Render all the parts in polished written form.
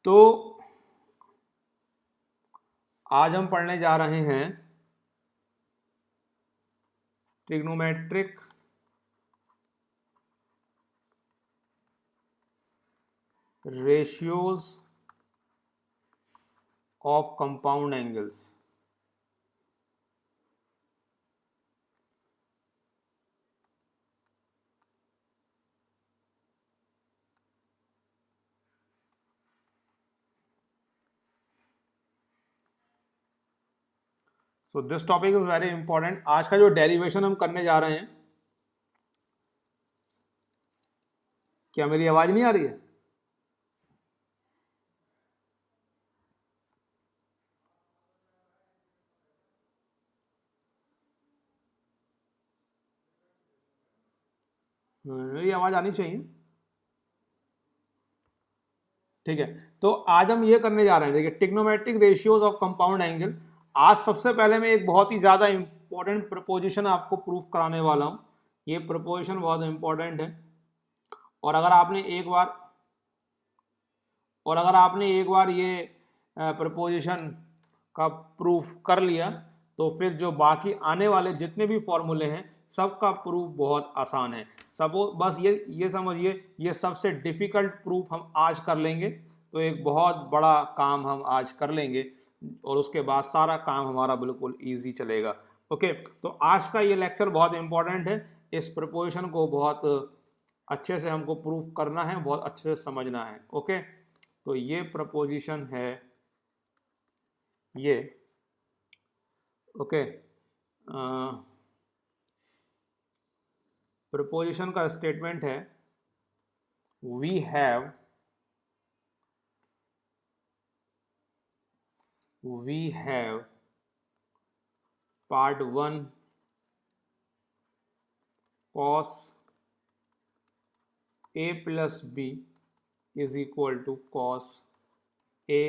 तो आज हम पढ़ने जा रहे हैं trigonometric ratios of compound angles। So this topic is very important. आज का जो डेरिवेशन हम करने जा रहे हैं, क्या मेरी आवाज नहीं आ रही है? मेरी आवाज आनी चाहिए। ठीक है, तो आज हम ये करने जा रहे हैं, देखिए trigonometric ratios of compound angle. आज सबसे पहले मैं एक बहुत ही ज्यादा इंपॉर्टेंट प्रपोजिशन आपको प्रूफ कराने वाला हूं। ये प्रपोजिशन बहुत इंपॉर्टेंट है, और अगर आपने एक बार ये प्रपोजिशन का प्रूफ कर लिया तो फिर जो बाकी आने वाले जितने भी फॉर्मूले हैं सबका प्रूफ बहुत आसान है। सब बस ये समझिए, ये सबसे डिफिकल्ट प्रूफ हम आज कर लेंगे, तो एक बहुत बड़ा काम हम आज कर लेंगे और उसके बाद सारा काम हमारा बिल्कुल इजी चलेगा। ओके, तो आज का ये लेक्चर बहुत इंपॉर्टेंट है। इस प्रपोजिशन को बहुत अच्छे से हमको प्रूफ करना है, बहुत अच्छे से समझना है। ओके, तो ये प्रपोजिशन है ये। ओके, प्रपोजिशन का स्टेटमेंट है we have part 1 cos a plus b is equal to cos a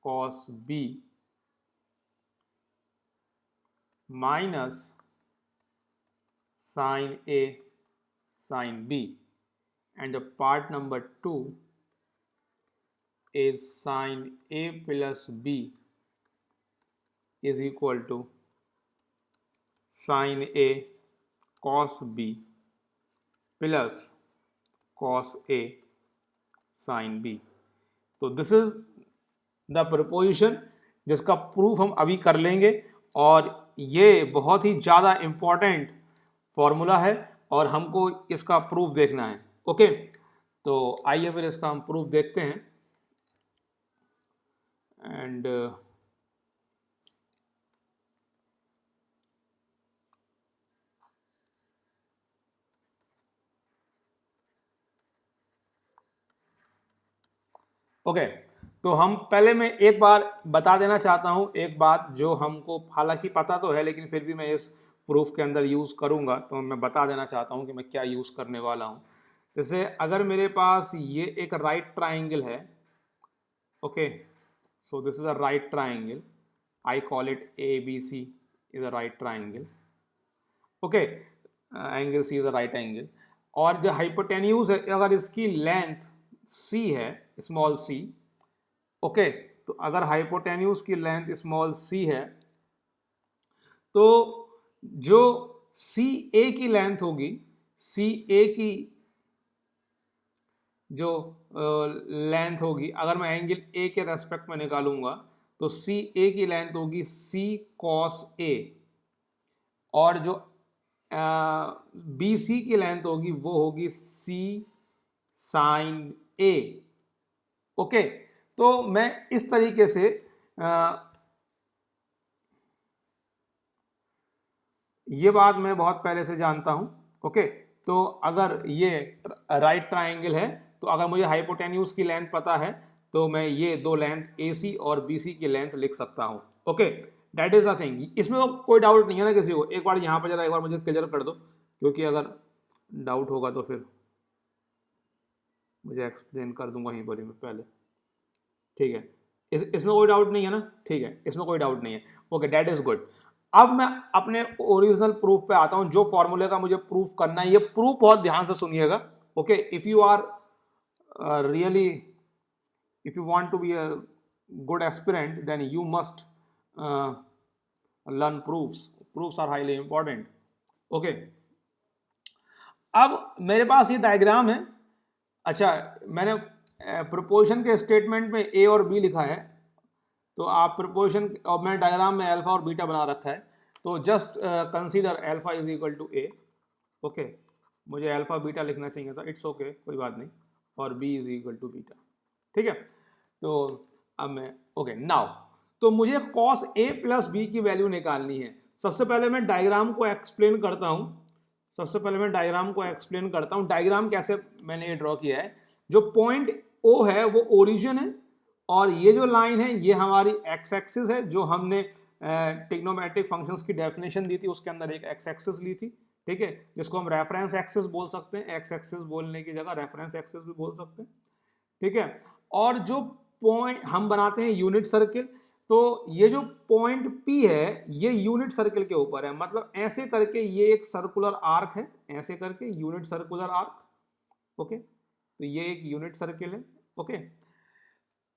cos b minus sin a sin b, and the part number 2 is sin a plus b is equal to sin a cos b plus cos a sin b। तो this is the preposition जिसका proof हम अभी कर लेंगे, और ये बहुत ही ज़्यादा इम्पॉर्टेंट फॉर्मूला है और हमको इसका प्रूफ देखना है। ओके, तो आइए फिर इसका हम प्रूफ देखते हैं। एंड ओके, तो हम पहले मैं एक बार बता देना चाहता हूं एक बात जो हमको हालांकि पता तो है, लेकिन फिर भी मैं इस प्रूफ के अंदर यूज़ करूंगा, तो मैं बता देना चाहता हूं कि मैं क्या यूज़ करने वाला हूं। जैसे अगर मेरे पास ये एक राइट ट्राइंगल है, okay, so this is a right triangle, I call it ABC is a right triangle. Okay, angle C is a right angle, और जो हाइपोटेन्यूज है अगर इसकी लेंथ C है, स्मॉल c, ओके, तो अगर हाइपोटेन्यूज की लेंथ स्मॉल c है तो जो CA की लेंथ होगी, CA की जो लेंथ होगी, अगर मैं एंगल A के रेस्पेक्ट में निकालूंगा तो CA की लेंथ होगी C cos A, और जो BC की लेंथ होगी वो होगी C sin A। ओके, तो मैं इस तरीके से ये बात मैं बहुत पहले से जानता हूं। ओके, तो अगर ये राइट ट्राइंगल है तो अगर मुझे हाइपोटेन्यूज की लेंथ पता है तो मैं ये दो लेंथ AC और BC की लेंथ लिख सकता हूं। Okay, that is a thing, इसमें तो कोई डाउट नहीं है ना किसी को। एक बार यहां पर जरा एक बार मुझे क्लियर कर दो, क्योंकि अगर डाउट होगा तो फिर मुझे एक्सप्लेन कर दूंगा यहीं पर ही मैं पहले। ठीक है, इसमें कोई डाउट नहीं है ना? ठीक है, इसमें कोई डाउट नहीं है। Okay, that is good. अब मैं अपने ओरिजिनल प्रूफ पे आता हूं, जो फॉर्मूले का मुझे प्रूफ करना है। ये प्रूफ बहुत ध्यान से सुनिएगा। Okay, if you are really if you want to be a good aspirant, then you must learn proofs. Proofs are highly important. Okay. अब मेरे पास ये डायग्राम है. अच्छा, मैंने प्रोपोर्शन के स्टेटमेंट में ए और बी लिखा है, तो आप प्रोपोर्शन और मैंने डायग्राम में अल्फा और बीटा बना रखा है, तो just consider alpha is equal to A. Okay, मुझे अल्फा बीटा लिखना चाहिए था, इट्स ओके, कोई बात नहीं, और B is equal to beta. ठीक है, तो अब मैं ओके नाउ, तो मुझे कॉस ए प्लस बी की वैल्यू निकालनी है. सबसे पहले मैं डायग्राम को एक्सप्लेन करता हूं. डायग्राम कैसे मैंने ये ड्रॉ किया है. जो पॉइंट ओ है वो ओरिजिन है, और ये जो लाइन है ये हमारी एक्स एक्सिस है, जो हमने ट्रिग्नोमेट्रिक फंक्शंस की डेफिनेशन दी थी उसके अंदर एक एक्स एक्सिस ली थी. ठीक है, जिसको हम रेफरेंस एक्सिस बोल सकते हैं. एक्स एक्सिस बोलने की जगह रेफरेंस एक्सिस भी बोल सकते हैं. ठीक है, और जो पॉइंट हम बनाते हैं यूनिट सर्किल, तो ये जो पॉइंट P है ये यूनिट सर्किल के ऊपर है. मतलब ऐसे करके ये एक सर्कुलर आर्क है, ऐसे करके यूनिट सर्कुलर आर्क. ओके, तो ये एक यूनिट सर्किल है. ओके,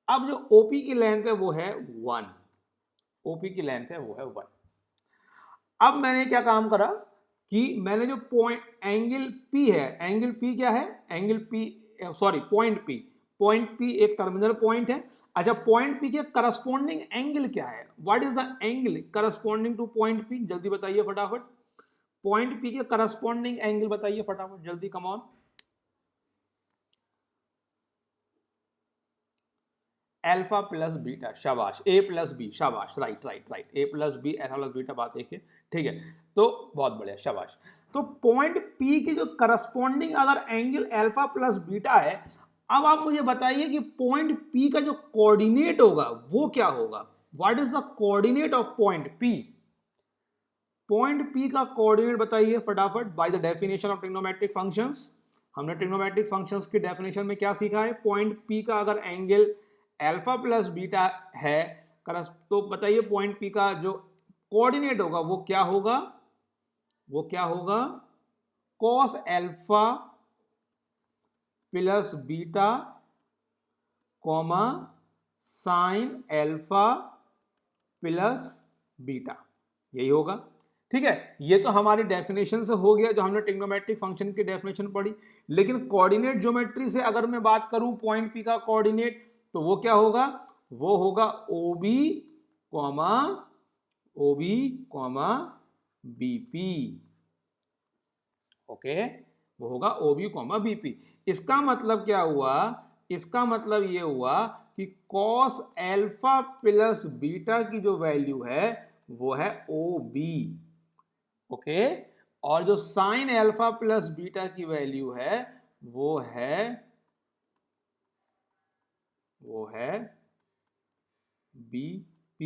अब जो OP की लेंथ है वो है 1. OP की लेंथ है वो है 1. अब मैंने क्या काम करा कि मैंने जो पॉइंट एंगल P है, एंगल P क्या है, angle P sorry point P एक टर्मिनल पॉइंट है. अच्छा, पॉइंट P के करस्पॉन्डिंग एंगल क्या है, what is the angle corresponding to point P, जल्दी बताइए फटाफट. पॉइंट P के करस्पॉन्डिंग एंगल बताइए फटाफट, जल्दी, come on. Alpha plus beta, शाबाश. ए प्लस बी, शाबाश, right. A plus B, alpha plus beta, बात एक है. ठीक है, तो बहुत बढ़िया, शाबाश. तो पॉइंट P की जो करस्पॉन्डिंग अगर एंगल अल्फा प्लस बीटा है, अब आप मुझे बताइए कि पॉइंट P का जो कोऑर्डिनेट होगा वो क्या होगा. What is the coordinate of point P. Point P का कोऑर्डिनेट बताइए फटाफट. By the definition of trigonometric functions, हमने ट्रिग्नोमेट्रिक फंक्शंस की डेफिनेशन में क्या सीखा है, पॉइंट P का अगर एंगल अल्फा प्लस बीटा है, तो बताइए पॉइंट P का जो कोऑर्डिनेट होगा वो क्या होगा, cos alpha plus beta comma sine alpha plus beta, यही होगा. ठीक है, ये तो हमारी डेफिनेशन से हो गया जो हमने ट्रिग्नोमेट्रिक फंक्शन की डेफिनेशन पढ़ी. लेकिन कोऑर्डिनेट ज्योमेट्री से अगर मैं बात करूं पॉइंट P का कोऑर्डिनेट, तो वो क्या होगा, वो होगा OB कॉमा BP. ओके, वो होगा OB कॉमा BP. इसका मतलब क्या हुआ, इसका मतलब ये हुआ कि कॉस अल्फा प्लस बीटा की जो वैल्यू है वो है OB. ओके, और जो साइन अल्फा प्लस बीटा की वैल्यू है वो है BP.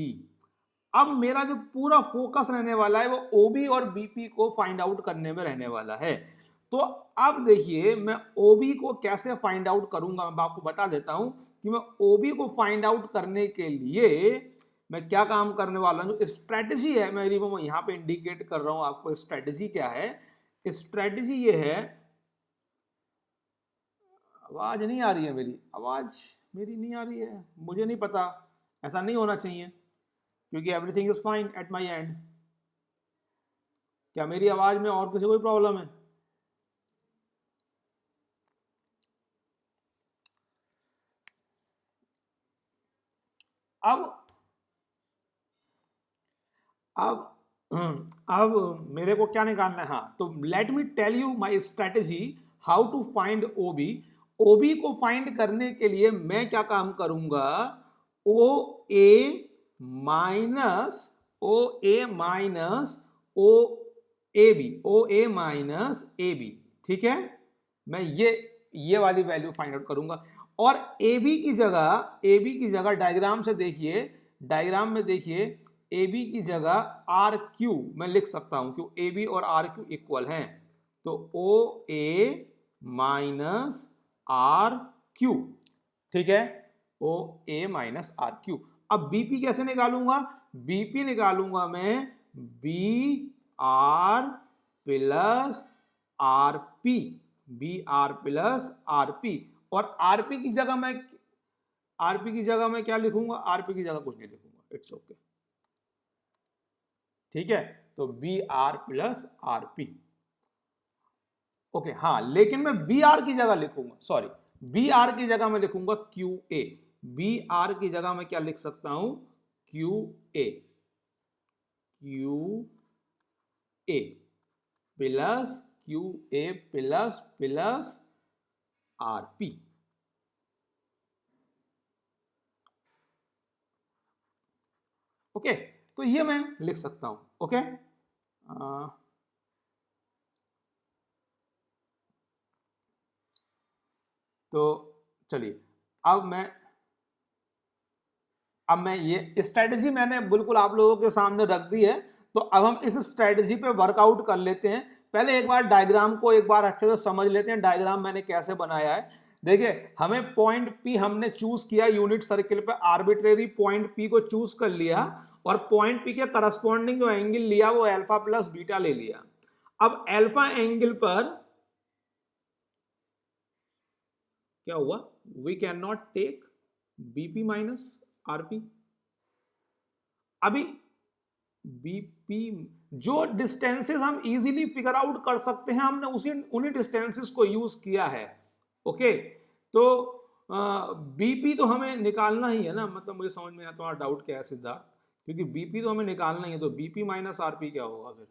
अब मेरा जो पूरा फोकस रहने वाला है वो OB और BP को फाइंड आउट करने में रहने वाला है. तो अब देखिए मैं OB को कैसे फाइंड आउट करूंगा, मैं आपको बता देता हूं कि मैं OB को फाइंड आउट करने के लिए मैं क्या काम करने वाला हूं. जो स्ट्रेटजी है मेरी वो यहां पे इंडिकेट कर रहा हूं आपको. स्ट्रेटजी क्या है, स्ट्रेटजी ये है, आवाज नहीं आ रही है मेरी, आवाज मेरी नहीं आ रही है, मुझे नहीं पता, ऐसा नहीं होना चाहिए क्योंकि everything is fine at my and. क्या मेरी आवाज में और किसी कोई प्रॉब्लम है? अब मेरे को क्या निकालना है. हाँ, तो let me tell you my strategy how to find OB. OB को फाइंड करने के लिए मैं क्या काम करूंगा, OA माइनस AB. ठीक है, मैं ये वाली वैल्यू फाइंड आउट करूंगा. और AB की जगह डायग्राम से देखिए, डायग्राम में देखिए AB की जगह RQ मैं लिख सकता हूं, क्यों AB और RQ इक्वल हैं. तो OA माइनस RQ. ठीक है, OA माइनस RQ. अब BP कैसे निकालूंगा, BP निकालूंगा मैं BR plus RP, BR plus RP. और RP की जगह मैं आरपी की जगह मैं क्या लिखूंगा, आरपी की जगह कुछ नहीं लिखूंगा, इट्स ओके, ठीक है। तो B R plus RP, okay. हाँ, लेकिन मैं बी आर की जगह लिखूंगा, सॉरी, बी आर की जगह मैं लिखूंगा क्यू ए। बी आर की जगह मैं क्या लिख सकता हूं, Q A, Q A plus Q A plus plus RP. Okay, तो ये मैं लिख सकता हूं, ओके। तो चलिए, अब मैं ये स्ट्रेटजी मैंने बिल्कुल आप लोगों के सामने रख दी है। तो अब हम इस स्ट्रेटजी पे वर्कआउट कर लेते हैं। पहले एक बार डायग्राम को एक बार अच्छे से समझ लेते हैं, डायग्राम मैंने कैसे बनाया है। देखिए, हमें पॉइंट पी हमने चूज किया, यूनिट सर्किल पे आर्बिट्रेरी पॉइंट पी को चूज कर लिया और पॉइंट पी के करस्पॉन्डिंग जो एंगल लिया वो अल्फा प्लस बीटा ले लिया। अब अल्फा एंगल पर क्या हुआ, we can not take BP minus RP. अभी बीपी जो डिस्टेंसेस हम इजीली फिगर आउट कर सकते हैं, हमने उन्हीं डिस्टेंसेस को यूज किया है, ओके। तो बीपी तो हमें निकालना ही है ना, मतलब मुझे समझ में आता है डाउट क्या है सिद्धार्थ, क्योंकि बीपी तो हमें निकालना ही है, तो बीपी माइनस आरपी क्या होगा फिर।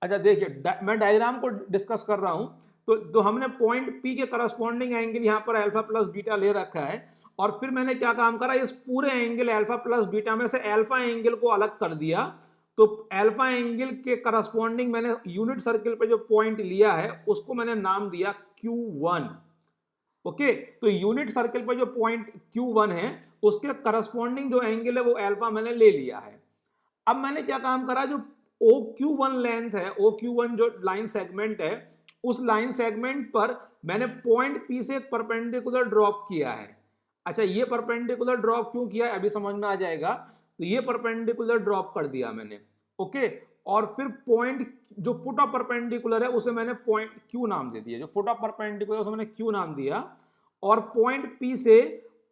अच्छा देखिए, मैं डायग्राम को डिस्कस कर रहा हूं। तो हमने पॉइंट पी के करस्पॉन्डिंग एंगल यहां पर अल्फा प्लस बीटा ले रखा है, और फिर मैंने क्या काम करा, इस पूरे एंगल अल्फा प्लस बीटा में से अल्फा एंगल को अलग कर दिया। तो अल्फा एंगल के करस्पॉन्डिंग मैंने यूनिट सर्किल पे जो पॉइंट लिया है उसको मैंने नाम दिया Q1, ओके। तो यूनिट सर्किल पे जो पॉइंट Q1 है उसके करस्पॉन्डिंग जो एंगल है वो अल्फा मैंने ले लिया है। अब मैंने क्या काम करा, जो OQ1 लेंथ है, OQ1 जो लाइन सेगमेंट है, उस लाइन सेगमेंट पर मैंने पॉइंट P से एक परपेंडिकुलर ड्रॉप किया है। अच्छा, ये परपेंडिकुलर ड्रॉप क्यों किया अभी समझ में आ जाएगा। तो ये परपेंडिकुलर ड्रॉप कर दिया मैंने, ओके। और फिर पॉइंट जो फुट ऑफ परपेंडिकुलर है उसे मैंने पॉइंट Q नाम दे दिया, जो फुट ऑफ परपेंडिकुलर उसे मैंने Q नाम दिया। और पॉइंट P से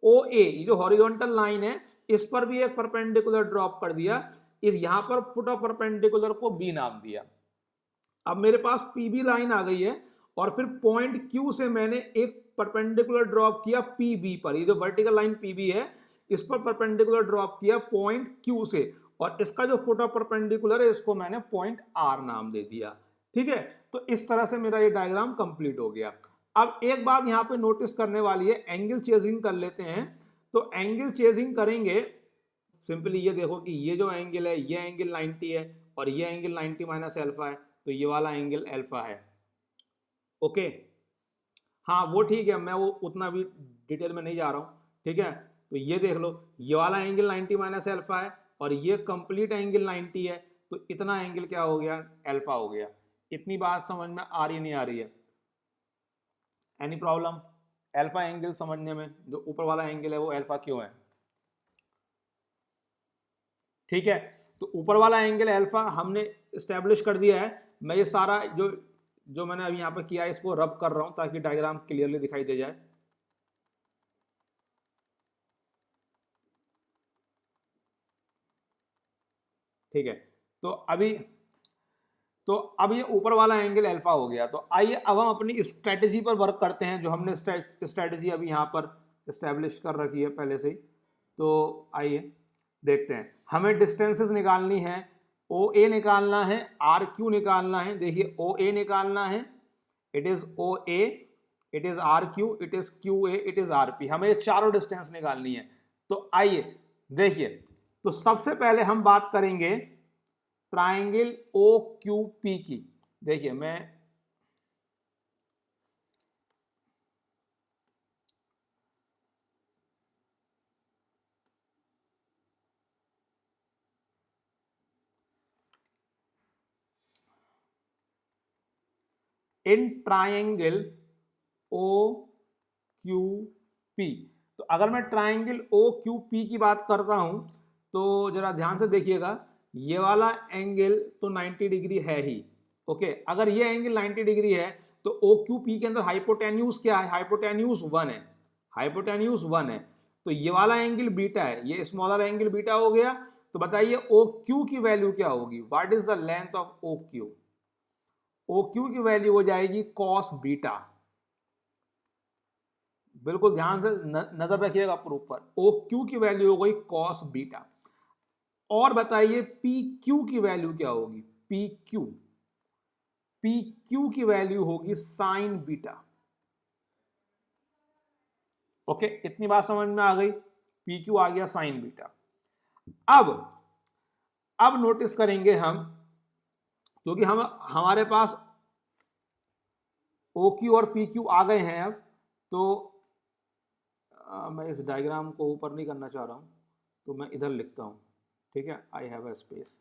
OA जो हॉरिजॉन्टल लाइन है इस पर भी एक परपेंडिकुलर ड्रॉप कर दिया, इस यहां पर फुट ऑफ परपेंडिकुलर को B नाम दिया। अब मेरे पास PB लाइन आ गई है और फिर पॉइंट Q से मैंने एक परपेंडिकुलर ड्रॉप किया PB पर, ये जो वर्टिकल लाइन PB है इस पर परपेंडिकुलर ड्रॉप किया पॉइंट Q से, और इसका जो फुट ऑफ परपेंडिकुलर है इसको मैंने पॉइंट R नाम दे दिया, ठीक है। तो इस तरह से मेरा ये डायग्राम कंप्लीट हो गया। अब एक बात यहाँ पे नोटिस करने वाली है, एंगल चेजिंग कर लेते हैं। तो एंगल चेजिंग करेंगे, सिंपली ये देखो कि ये जो एंगल है ये एंगल 90 है और ये एंगल 90 माइनस अल्फा है, तो ये वाला एंगल अल्फा है, ओके। हाँ वो ठीक है, मैं वो उतना भी डिटेल में नहीं जा रहा हूँ, ठीक है। तो ये देख लो, ये वाला एंगल 90 माइनस अल्फा है और ये कंप्लीट एंगल 90 है, तो इतना एंगल क्या हो गया, अल्फा हो गया। इतनी बात समझ में आ रही नहीं आ रही है, एनी प्रॉब्लम अल्फा एंगल समझने में, जो ऊपर वाला एंगल है वो अल्फा क्यों है, ठीक है। तो ऊपर वाला एंगल अल्फा हमने स्टैब्लिश कर दिया है। मैं ये सारा जो मैंने अभी यहाँ पे किया है इसको रब कर रहा हूं ताकि डायग्राम क्लियरली दिखाई दे जाए, ठीक है। तो अब ये ऊपर वाला एंगल अल्फा हो गया। तो आइए अब हम अपनी स्ट्रेटेजी पर वर्क करते हैं, जो हमने स्ट्रेटेजी अभी यहाँ पर स्टैब्लिश कर रखी है पहले से ही। तो आइए देखते हैं, हमें डिस्टेंसेस निकालनी है, OA निकालना है, RQ निकालना है। देखिए OA निकालना है, it is OA, it is RQ, it is QA, it is RP। हमें ये चारों डिस्टेंस निकालनी है। तो आइए देखिए, तो सबसे पहले हम बात करेंगे ट्राइंगल OQP की। देखिए मैं इन ट्राइंगल OQP, तो अगर मैं ट्राइंगल OQP की बात करता हूं तो जरा ध्यान से देखिएगा, ये वाला एंगल तो 90 डिग्री है ही, ओके। अगर ये एंगल 90 डिग्री है तो OQP के अंदर हाइपोटेन्यूज क्या है, हाइपोटेन्यूज 1 है, हाइपोटेन्यूज 1 है। तो ये वाला एंगल बीटा है, ये स्मॉलर एंगल बीटा हो गया। तो बताइए ओ क्यू की वैल्यू क्या होगी, what is the length of O Q. O Q की वैल्यू हो जाएगी कॉस बीटा। बिल्कुल ध्यान से नजर रखिएगा प्रूफ पर। ओ क्यू की वैल्यू हो गई कॉस बीटा। और बताइए पी क्यू की वैल्यू क्या होगी, पी क्यू, पी क्यू की वैल्यू होगी साइन बीटा। ओके, इतनी बात समझ में आ गई, पी क्यू आ गया साइन बीटा। अब नोटिस करेंगे हम, क्योंकि हम हमारे पास ओ क्यू और पी क्यू आ गए हैं अब, तो मैं इस डायग्राम को ऊपर नहीं करना चाह रहा हूं, तो मैं इधर लिखता हूं, ठीक है। आई हैव अ स्पेस,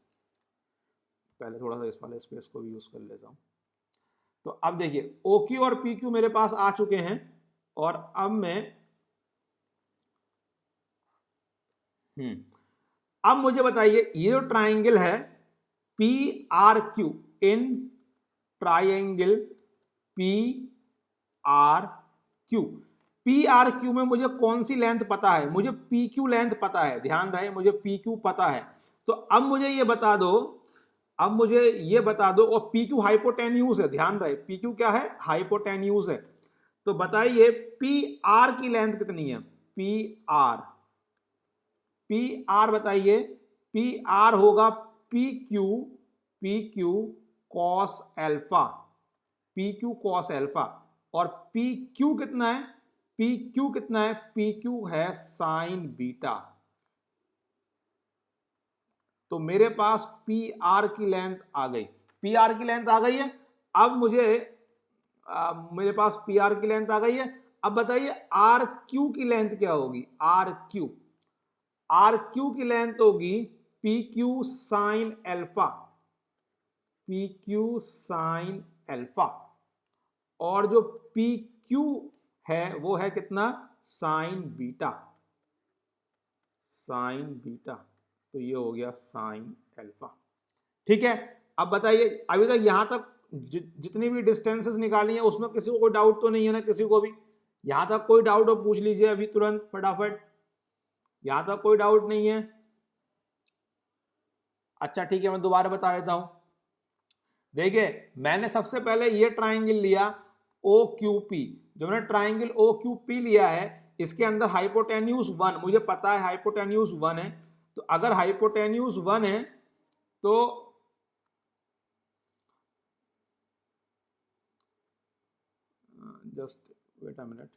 पहले थोड़ा सा इस वाले स्पेस को भी यूज कर लेता हूं। तो अब देखिए ओ क्यू और पी क्यू मेरे पास आ चुके हैं, और अब मैं अब मुझे बताइए ये जो ट्राइंगल है P R Q, in triangle P R Q, P R Q में मुझे कौन सी लेंथ पता है, मुझे पी क्यू लेंथ पता है, ध्यान रहे मुझे पी क्यू पता है। तो अब मुझे ये बता दो, अब मुझे ये बता दो, और पी क्यू हाइपोटेन्यूज है, ध्यान रहे पी क्यू क्या है, हाइपोटेन्यूज है। तो बताइए पी आर की लेंथ कितनी है, पी आर, पी आर बताइए, पी आर होगा P Q cos alpha, P Q cos alpha. और पी क्यू कितना है, पी क्यू कितना है, पी क्यू है साइन बीटा। तो मेरे पास पी आर की लेंथ आ गई, पी आर की लेंथ आ गई है। अब मुझे मेरे पास पी आर की लेंथ आ गई है। अब बताइए आर क्यू की लेंथ क्या होगी, आर क्यू, आर क्यू की लेंथ होगी P Q sine alpha, P Q sine alpha. और जो पी क्यू है वो है कितना, साइन बीटा, साइन बीटा। तो ये हो गया साइन एल्फा, ठीक है। अब बताइए अभी तक यहां तक जितनी भी डिस्टेंसेस निकाली हैं उसमें किसी को कोई डाउट तो नहीं है ना, किसी को भी यहां तक कोई डाउट हो पूछ लीजिए अभी तुरंत फटाफट, यहां तक कोई डाउट नहीं है। अच्छा ठीक है, मैं दोबारा बता देता हूं। देखिए मैंने सबसे पहले ये ट्राइंगल लिया ओ क्यू पी, जो मैंने ट्राइंगल ओ क्यू पी लिया है इसके अंदर हाइपोटेन्यूज 1, मुझे पता है हाइपोटेन्यूज 1 है। तो अगर हाइपोटेन्यूज 1 है तो जस्ट वेट अ मिनट,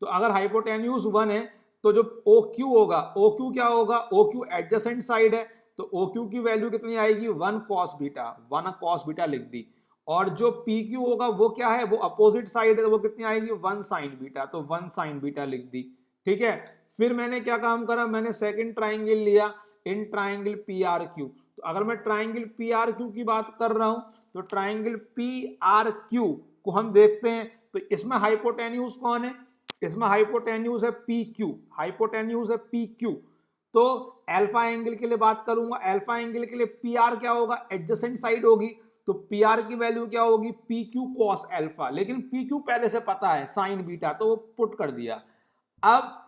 तो अगर हाइपोटेन्यूज 1 है तो जो ओ क्यू होगा, ओ क्यू क्या होगा, ओ क्यू एडजेसेंट साइड है, तो ओ क्यू की वैल्यू कितनी आएगी, 1 कॉस बीटा, 1 कॉस बीटा लिख दी। और जो पी क्यू होगा वो क्या है, वो अपोजिट साइड है, वो कितनी आएगी, 1 साइन बीटा, तो 1 साइन बीटा लिख दी, ठीक है। फिर मैंने क्या काम करा, मैंने सेकंड ट्राइंगल लिया in triangle P R Q. तो अगर मैं ट्राइंगल पी आर क्यू की बात कर रहा हूं तो ट्राइंगल पी आर क्यू को हम देखते हैं, तो इसमें हाइपोटेन्यूज कौन है, इसमें हाइपोटेन्यूज है पी क्यू, हाइपोटेन्यूज है पी क्यू। तो अल्फा एंगल के लिए बात करूंगा, अल्फा एंगल के लिए पी आर क्या होगा, एडजेसेंट साइड होगी, तो पी आर की वैल्यू क्या होगी, पी क्यू कॉस अल्फा। लेकिन पी क्यू पहले से पता है साइन बीटा, तो वो पुट कर दिया। अब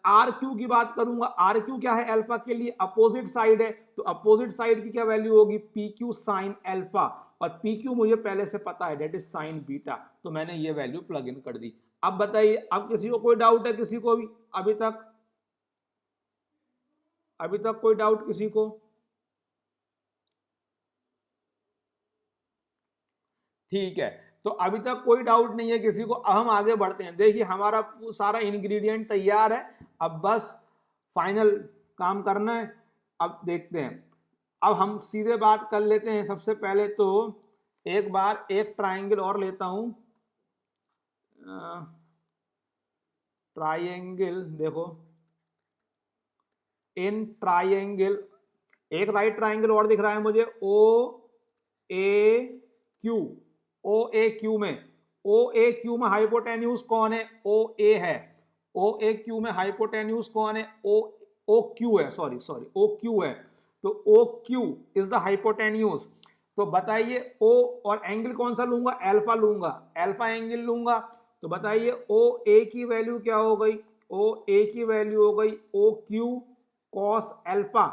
आर क्यू की बात करूंगा, आर क्यू क्या है, अल्फा के लिए अपोजिट साइड है, तो अपोजिट साइड की क्या वैल्यू होगी, पी क्यू साइन अल्फा। और पी क्यू मुझे पहले से पता है, डेट इज साइन बीटा, तो मैंने ये वैल्यू प्लग इन कर दी। अब बताइए, अब किसी को कोई डाउट है, किसी को भी अभी तक, अभी तक कोई डाउट किसी को, ठीक है। तो अभी तक कोई डाउट नहीं है किसी को। अब हम आगे बढ़ते हैं, देखिए हमारा सारा इंग्रेडिएंट तैयार है, अब बस फाइनल काम करना है। अब देखते हैं, अब हम सीधे बात कर लेते हैं। सबसे पहले तो एक बार एक ट्राइंगल और लेता हूं, ट्राइंगल, देखो इन ट्राइंगल, एक राइट ट्राइंगल और दिख रहा है मुझे, ओ ए क्यू, ओ ए क्यू में, ओ ए क्यू में हाइपोटेन्यूज कौन है, ओ ए है। ओ ए क्यू में हाइपोटेन्यूज कौन है, ओ क्यू है, सॉरी ओ क्यू है। तो O Q is the hypotenuse. तो बताइए ओ और एंगल कौन सा लूंगा, अल्फा लूंगा, अल्फा एंगल लूंगा। तो तो बताइए ओ ए की वैल्यू क्या हो गई, ओ ए की वैल्यू हो गई O Q cos alpha,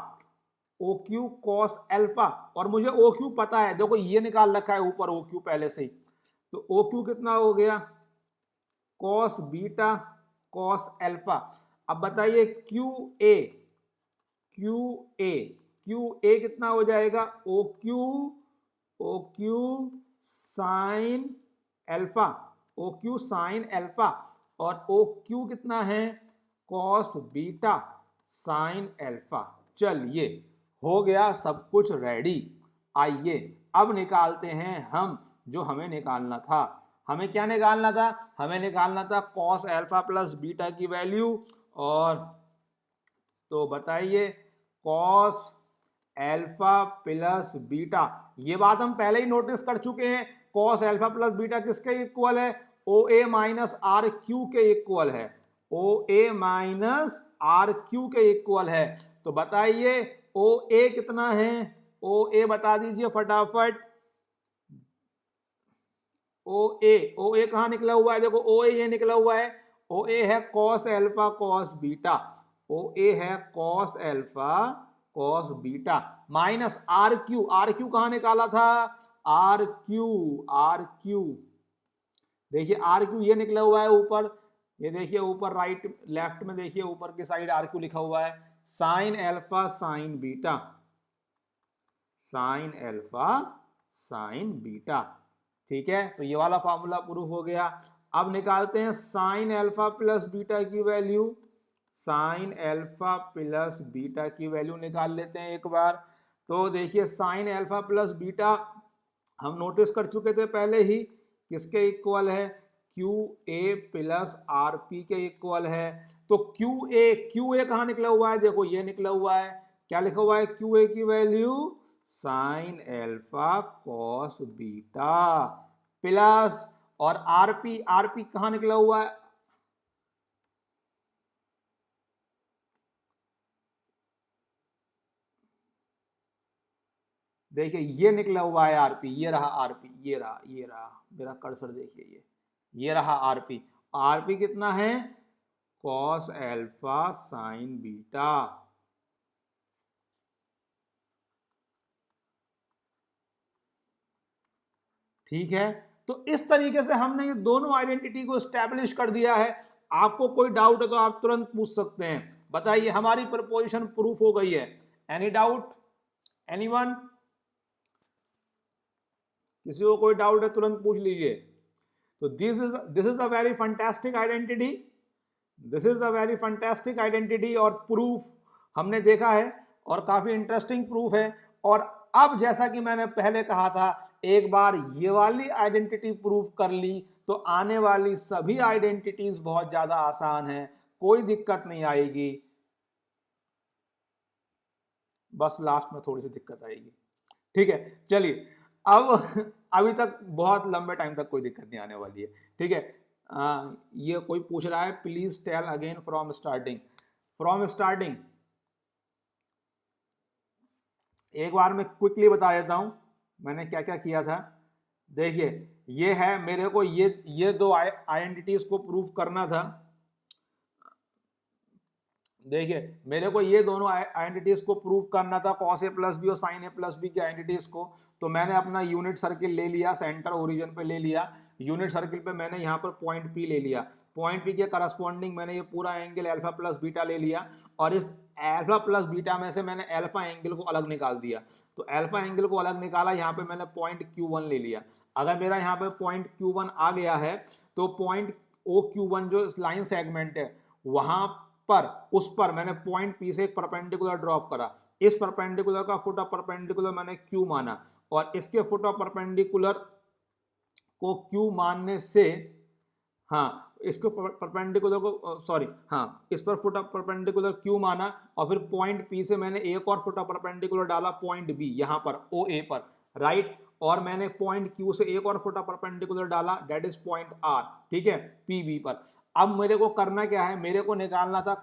O Q cos alpha. और मुझे ओ क्यू पता है, देखो ये निकाल रखा है ऊपर ओ क्यू पहले से ही, तो ओ क्यू कितना हो गया कॉस बीटा कॉस एल्फा। अब बताइए Q A, Q A, Q A कितना हो जाएगा O Q sine alpha, O Q sine alpha. और ओ क्यू कितना है कॉस बीटा साइन एल्फा। चलिए हो गया सब कुछ रेडी। आइए अब निकालते हैं हम जो हमें निकालना था। हमें क्या निकालना था, हमें निकालना था कॉस एल्फा प्लस बीटा की वैल्यू। और तो बताइए कॉस एल्फा प्लस बीटा, ये बात हम पहले ही नोटिस कर चुके हैं, कॉस एल्फा प्लस बीटा किसके इक्वल है ओ ए माइनस आर क्यू के इक्वल है, ओ ए माइनस आर क्यू के इक्वल है। तो बताइए ओ ए कितना है, ओ ए बता दीजिए फटाफट। ओ ए कहां निकला हुआ है, देखो ओ ए ये निकला हुआ है, ओ ए है cos alpha cos beta, O A है cos alpha cos beta minus R Q, R Q कहां निकाला था आर क्यू देखिए आर क्यू ये निकला हुआ है ऊपर, ये देखिए ऊपर राइट लेफ्ट में देखिए ऊपर की साइड आर क्यू लिखा हुआ है sine alpha sign beta, sine alpha sign beta. ठीक है, तो ये वाला फॉर्मूला प्रूफ हो गया। अब निकालते हैं साइन एल्फा प्लस बीटा की value, sine alpha plus beta की वैल्यू निकाल लेते हैं एक बार। तो देखिए साइन एल्फा प्लस बीटा हम नोटिस कर चुके थे पहले ही, किसके इक्वल है Q A plus R P के इक्वल है। तो क्यू ए कहाँ निकला हुआ है, देखो ये निकला हुआ है, क्या लिखा हुआ है क्यू ए की value sine alpha cos beta plus, और आरपी कहां निकला हुआ है, देखिए ये निकला हुआ है आरपी, ये रहा आरपी, ये रहा मेरा कर्सर देखिए, ये रहा आरपी। आरपी कितना है कॉस एल्फा साइन बीटा। ठीक है, तो इस तरीके से हमने ये दोनों आइडेंटिटी को स्टैब्लिश कर दिया है। आपको कोई डाउट है तो आप तुरंत पूछ सकते हैं। बताइए हमारी प्रपोजिशन प्रूफ हो गई है। एनी डाउट, एनीवन, किसी को कोई डाउट है तुरंत पूछ लीजिए। तो this is a very fantastic identity, this is a very fantastic identity और प्रूफ हमने देखा है और काफी इंटरेस्टिंग प्रूफ है। और अब जैसा कि मैंने पहले कहा था, एक बार ये वाली आइडेंटिटी प्रूफ कर ली तो आने वाली सभी आइडेंटिटीज बहुत ज्यादा आसान है, कोई दिक्कत नहीं आएगी, बस लास्ट में थोड़ी सी दिक्कत आएगी। ठीक है, चलिए अब अभी तक बहुत लंबे टाइम तक कोई दिक्कत नहीं आने वाली है। ठीक है, ये कोई पूछ रहा है please tell again from starting, from starting एक बार मैं क्विकली बता देता हूं मैंने क्या क्या किया था। देखिए ये है, मेरे को ये दो आइडेंटिटीज को प्रूफ करना था। देखिए मेरे को ये दोनों आइडेंटिटीज को प्रूव करना था, कॉस ए प्लस बी और साइन ए प्लस बी की आइडेंटिटीज को। तो मैंने अपना यूनिट सर्किल ले लिया, सेंटर ओरिजिन पे ले लिया, यूनिट सर्किल पे मैंने यहाँ पर पॉइंट पी ले लिया, पॉइंट पी के करस्पॉन्डिंग मैंने ये पूरा एंगल अल्फा प्लस बीटा ले लिया, और इस अल्फा प्लस बीटा में से मैंने अल्फा एंगल को अलग निकाल दिया। तो अल्फा एंगल को अलग निकाला, यहाँ पे मैंने पॉइंट Q1 ले लिया। अगर मेरा यहाँ पे पॉइंट Q1 आ गया है तो पॉइंट OQ1 जो लाइन सेगमेंट है वहां पर, उस पर मैंने पॉइंट पी से एक परपेंडिकुलर ड्रॉप करा, इस परपेंडिकुलर का फुट ऑफ परपेंडिकुलर मैंने क्यू माना, और इसके फुट ऑफ परपेंडिकुलर को क्यू मानने से, हाँ इसको परपेंडिकुलर को सॉरी हाँ इस पर फुट ऑफ परपेंडिकुलर क्यू माना, और फिर पॉइंट पी से मैंने एक और फुट ऑफ परपेंडिकुलर डाला पॉइंट बी यहाँ पर ओ ए पर, राइट, और मैंने पॉइंट क्यू से एक और फुट ऑफ परपेंडिकुलर डाला, दैट इज पॉइंट आर, ठीक है, पी बी पर। अब मेरे को करना क्या है, मेरे को निकालना था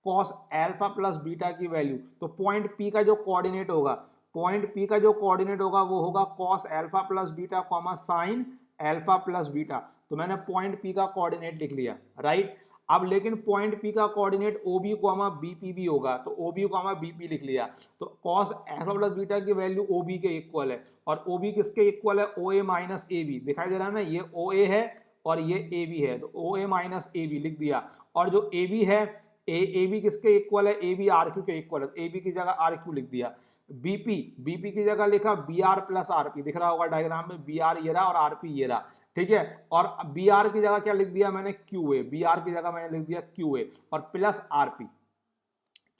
कॉस एल्फा प्लस बीटा की वैल्यू। तो पॉइंट पी का जो कोऑर्डिनेट होगा, पॉइंट पी का जो कोऑर्डिनेट होगा वो होगा cos alpha plus beta comma sine alpha plus beta, तो मैंने पॉइंट पी का कोऑर्डिनेट लिख लिया, राइट। अब लेकिन पॉइंट पी का कोऑर्डिनेट OB कॉमा BP भी होगा, तो OB कॉमा BP लिख लिया, तो कॉस अल्फा प्लस बीटा की वैल्यू OB के इक्वल है, और OB किसके इक्वल है, OA माइनस AB, दिखाई दे रहा है ना, ये OA है और ये AB है, तो OA माइनस AB लिख दिया, और जो AB है AB किसके इक्वल है, AB RQ के इक्वल है, तो AB की जगह RQ लिख दिया। BP की जगह लिखा BR प्लस RP, दिख रहा होगा डायग्राम में, BR ये रहा और RP ये रहा, ठीक है। और BR की जगह क्या लिख दिया मैंने, QA, BR की जगह मैंने लिख दिया QA और प्लस RP,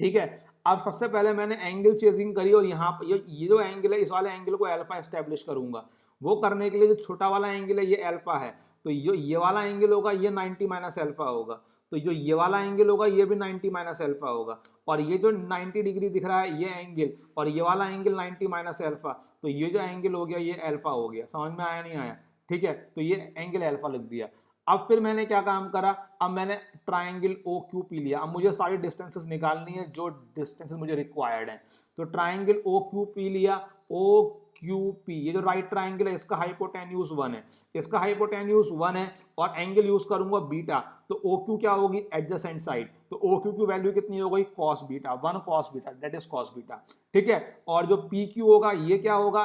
ठीक है। अब सबसे पहले मैंने एंगल चेजिंग करी, और यहाँ पर ये जो एंगल है, इस वाले एंगल को अल्फा एस्टेब्लिश करूंगा। वो करने के लिए जो छोटा वाला एंगल है ये अल्फा है, तो ये वाला एंगल होगा ये 90 माइनस अल्फा होगा, तो जो ये वाला एंगल होगा ये भी 90 माइनस अल्फा होगा, और ये जो 90 डिग्री दिख रहा है ये एंगल, और ये वाला एंगल 90 माइनस अल्फा, तो ये जो एंगल हो गया ये अल्फा हो गया। समझ में आया नहीं आया, ठीक है, तो ये एंगल अल्फा लिख दिया। अब फिर मैंने क्या काम करा, अब मैंने ट्राइंगल OQP लिया। अब मुझे सारी डिस्टेंसेस निकालनी है जो डिस्टेंसेस मुझे रिक्वायर्ड है, तो ट्राइंगल OQP लिया। OQP ये जो राइट ट्राइंगल है इसका हाइपोटेन्यूज 1 है, इसका हाइपोटेन्यूज 1 है, और एंगल यूज करूंगा बीटा, तो OQ क्या होगी, एडजेसेंट साइड, तो OQ की वैल्यू कितनी हो गई, cos beta, 1 cos beta, that is cos beta, ठीक है। और जो PQ होगा ये क्या होगा,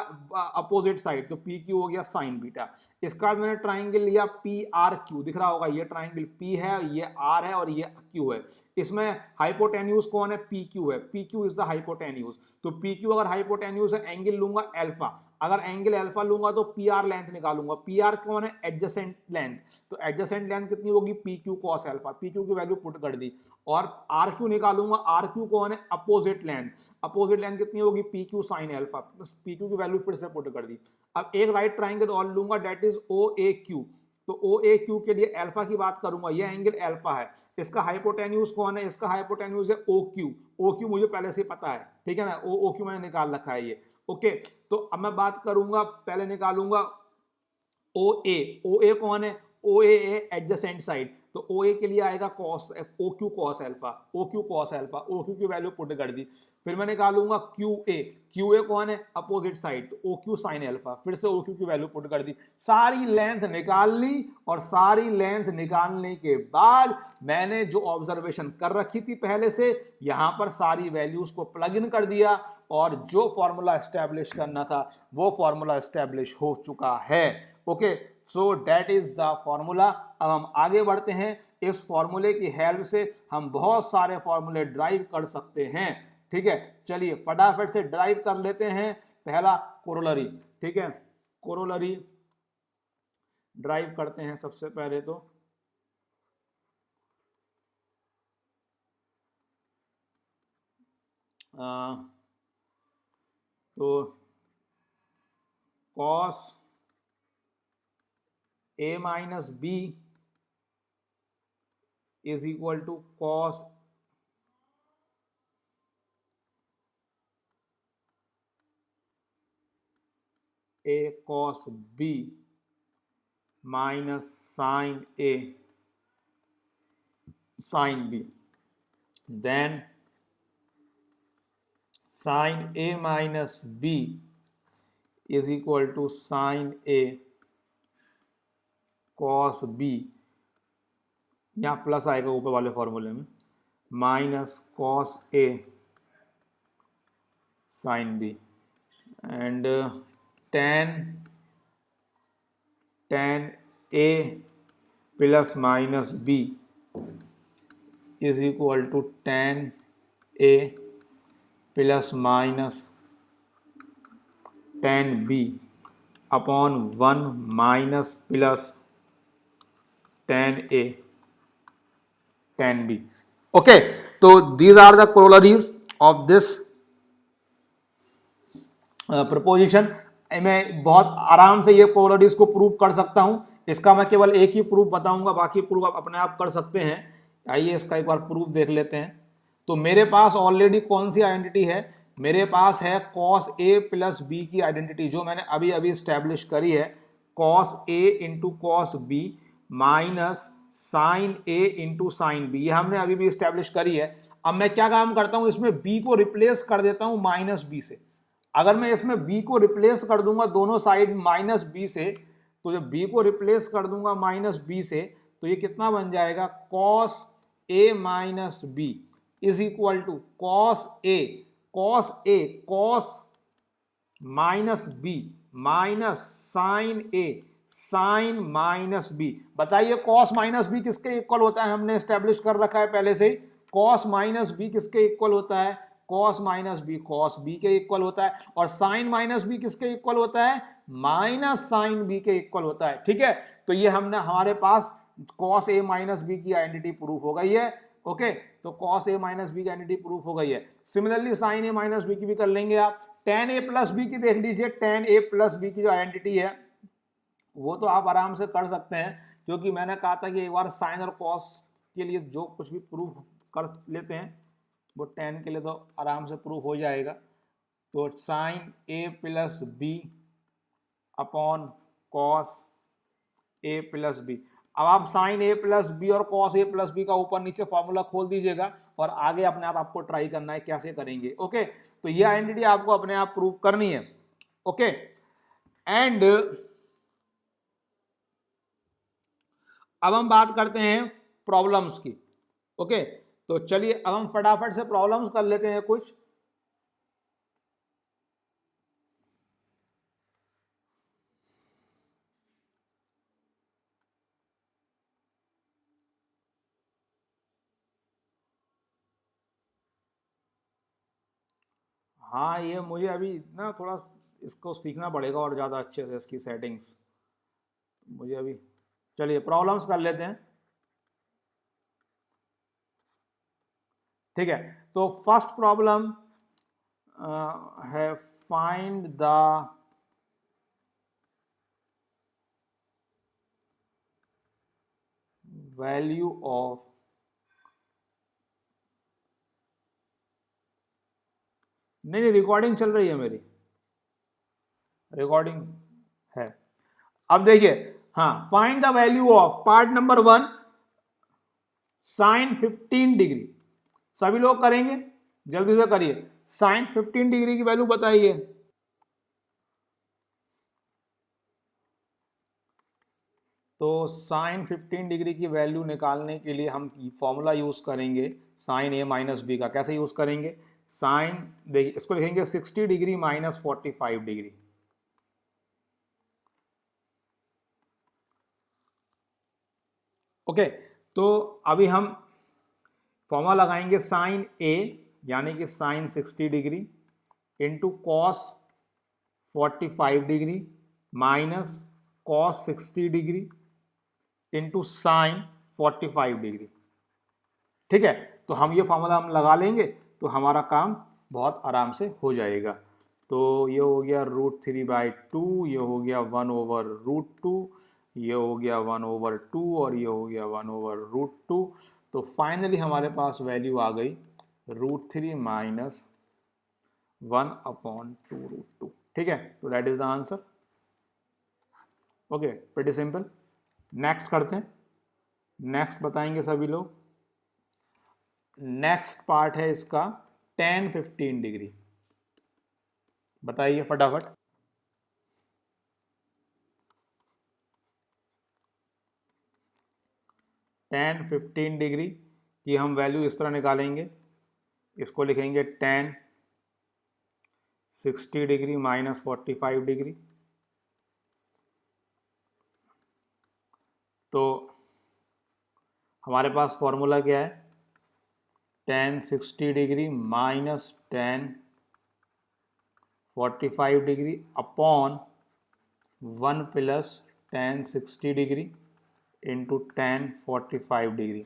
अपोजिट साइड, तो PQ हो गया साइन बीटा। इसका बाद मैंने ट्राइंगल लिया PRQ, दिख रहा होगा ये ट्राइंगल P है, ये R है और ये Q है। इसमें हाइपोटेन्यूज कौन है, PQ है, PQ इज द हाइपोटेन्यूज, तो PQ अगर हाइपोटेन्यूज है, एंगल लूंगा अल्फा, अगर एंगल अल्फा लूंगा तो PR लेंथ निकालूंगा, PR कौन है, एडजेसेंट लेंथ, तो एडजेसेंट लेंथ कितनी होगी, PQ कॉस अल्फा, PQ की वैल्यू पुट कर दी, और RQ निकालूंगा, RQ कौन है, अपोजिट लेंथ, अपोजिट लेंथ कितनी होगी, PQ साइन अल्फा, PQ की वैल्यू फिर से पुट कर दी। अब एक राइट ट्राइंगल और लूंगा, दैट इज OAQ, तो OAQ के लिए अल्फा की बात करूंगा, ये एंगल अल्फा है, इसका हाइपोटेन्यूज कौन है, इसका हाइपोटेन्यूज है OQ मुझे पहले से पता है, ठीक है ना, OQ मैंने निकाल रखा है ये, ओके। तो अब मैं बात करूंगा, पहले निकालूंगा OA कौन है, OA एडजेसेंट साइड, तो OA के लिए आएगा cos OQ cos alpha, OQ cos alpha, OQ की वैल्यू पुट कर दी। फिर मैं निकालूंगा QA कौन है, अपोजिट साइड, तो OQ साइन अल्फा, फिर से OQ की वैल्यू पुट कर दी। सारी लेंथ निकाल ली, और सारी लेंथ निकालने के बाद मैंने जो ऑब्जर्वेशन कर रखी थी पहले से, यहां पर सारी वैल्यूज को प्लग इन कर दिया, और जो फॉर्मूला एस्टेब्लिश करना था वो फॉर्मूला एस्टेब्लिश हो चुका है, okay. So that is the formula. अब हम आगे बढ़ते हैं, इस फॉर्मूले की हेल्प से हम बहुत सारे फॉर्मूले ड्राइव कर सकते हैं, ठीक है। चलिए फटाफट से ड्राइव कर लेते हैं। पहला कोरोलरी, ठीक है, कोरोलरी ड्राइव करते हैं सबसे पहले तो cos A minus B is equal to cos A cos B minus sine A sign B, then sine A minus B is equal to sine A cos B, यहाँ plus आएगा ऊपर वाले फॉर्मूले में, minus cos A sign B, and tan A plus minus B is equal to tan A plus minus tan B upon 1 minus plus tan A tan B, okay. तो these are the corollaries of this preposition. मैं बहुत आराम से ये corollaries को prove कर सकता हूं, इसका मैं केवल एक ही प्रूफ बताऊंगा, बाकी प्रूफ आप अपने आप कर सकते हैं। आइए इसका एक बार प्रूफ देख लेते हैं। तो मेरे पास ऑलरेडी कौन सी आइडेंटिटी है, मेरे पास है cos A प्लस B की आइडेंटिटी, जो मैंने अभी अभी स्टैब्लिश करी है, cos A into cos B minus sine A into sine B, ये हमने अभी भी स्टैब्लिश करी है। अब मैं क्या काम करता हूं, इसमें B को रिप्लेस कर देता हूं माइनस B से। अगर मैं इसमें B को रिप्लेस कर दूंगा दोनों साइड माइनस B से, तो जब b को रिप्लेस कर दूंगा माइनस बी से, तो ये कितना बन जाएगा, cos a minus B is equal to cos A cos minus B minus sine A sine minus B. बताइए कॉस माइनस बी किसके इक्वल होता है, हमने स्टैब्लिश कर रखा है पहले से ही। कॉस माइनस बी किसके इक्वल होता है, cos minus B cos B के इक्वल होता है। और साइन माइनस बी किसके इक्वल होता है, माइनस साइन बी के इक्वल होता है। ठीक है, तो ये हमने हमारे पास कॉस ए माइनस बी की आइडेंटिटी प्रूफ हो गई है। ओके, तो कॉस ए माइनस बी की आइडेंटिटी प्रूफ हो गई है। Similarly sign A minus B की भी कर लेंगे आप। टेन ए प्लस बी की देख लीजिए, टेन ए प्लस बी की जो आइडेंटिटी है वो तो आप आराम से कर सकते हैं, क्योंकि मैंने कहा था कि एक बार साइन और कॉस के लिए जो कुछ भी प्रूफ कर लेते हैं वो टेन के लिए तो आराम से प्रूफ हो जाएगा। तो sign A plus B upon cos A plus B. अब आप साइन ए प्लस बी और कॉस ए प्लस बी का ऊपर नीचे फॉर्मूला खोल दीजिएगा और आगे अपने आप आपको ट्राई करना है कैसे करेंगे। ओके, तो ये आइडेंटिटी आपको अपने आप प्रूफ करनी है। ओके, एंड अब हम बात करते हैं प्रॉब्लम्स की। ओके, तो चलिए अब हम फटाफट से प्रॉब्लम्स कर लेते हैं कुछ। हाँ, ये मुझे अभी ना थोड़ा इसको सीखना पड़ेगा और ज़्यादा अच्छे से इसकी सेटिंग्स मुझे अभी। चलिए प्रॉब्लम्स कर लेते हैं। ठीक है, तो फर्स्ट प्रॉब्लम है फाइंड द वैल्यू ऑफ नहीं, रिकॉर्डिंग चल रही है मेरी, रिकॉर्डिंग है। अब देखिए, हाँ, find the value of part number 1 sine 15 degree. सभी लोग करेंगे, जल्दी से करिए। साइन 15 डिग्री की वैल्यू बताइए। तो साइन 15 डिग्री की वैल्यू निकालने के लिए हम फॉर्मूला यूज करेंगे साइन ए माइनस बी का। कैसे यूज करेंगे, साइन, देखिए इसको लिखेंगे 60 डिग्री माइनस 45 डिग्री। ओके, तो अभी हम फॉर्मूला लगाएंगे साइन ए यानी कि sine 60 degree into cos 45 degree minus cos 60 degree into sine 45 degree. ठीक है, तो हम ये फॉर्मूला हम लगा लेंगे तो हमारा काम बहुत आराम से हो जाएगा। तो ये हो गया √3/2, ये हो गया 1/√2, ये हो गया 1/2 और ये हो गया 1/√2। तो फाइनली हमारे पास वैल्यू आ गई √3 माइनस 1/2√2। ठीक है, तो that is the answer. Okay, pretty simple. Next करते हैं। नेक्स्ट बताएंगे सभी लोग। नेक्स्ट पार्ट है इसका tan 15 डिग्री। बताइए फटाफट। tan 15 डिग्री की हम वैल्यू इस तरह निकालेंगे, इसको लिखेंगे tan 60 डिग्री माइनस 45 डिग्री। तो हमारे पास फॉर्मूला क्या है, tan 60 degree minus tan 45 degree upon 1 plus tan 60 degree into tan 45 degree.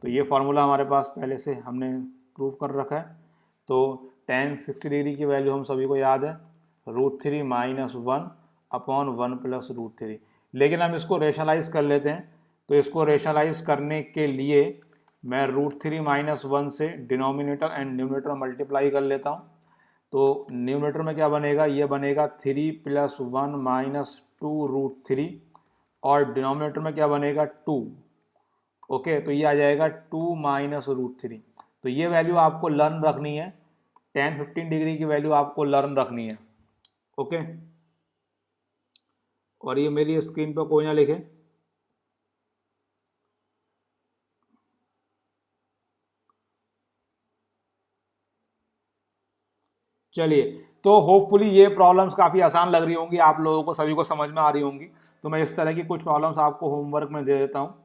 तो ये फार्मूला हमारे पास पहले से हमने प्रूव कर रखा है। तो tan 60 डिग्री की वैल्यू हम सभी को याद है √3 माइनस 1 अपॉन 1 प्लस √3। लेकिन हम इसको रेशनलाइज कर लेते हैं। तो इसको रेशनलाइज करने के लिए मैं √3 माइनस 1 से डिनोमिनेटर एंड न्यूमरेटर मल्टीप्लाई कर लेता हूँ। तो न्यूमरेटर में क्या बनेगा, ये बनेगा 3 + 1 माइनस 2√3 और डिनोमिनेटर में क्या बनेगा 2। ओके, तो ये आ जाएगा 2 माइनस √3। तो ये वैल्यू आपको लर्न रखनी है, tan 15 डिग्री की वैल्यू आपको लर्न रखनी है। ओके, और ये मेरी स्क्रीन पर कोई ना लिखे। चलिए, तो होपफुली ये प्रॉब्लम्स काफ़ी आसान लग रही होंगी आप लोगों को, सभी को समझ में आ रही होंगी। तो मैं इस तरह की कुछ प्रॉब्लम्स आपको होमवर्क में दे देता हूँ।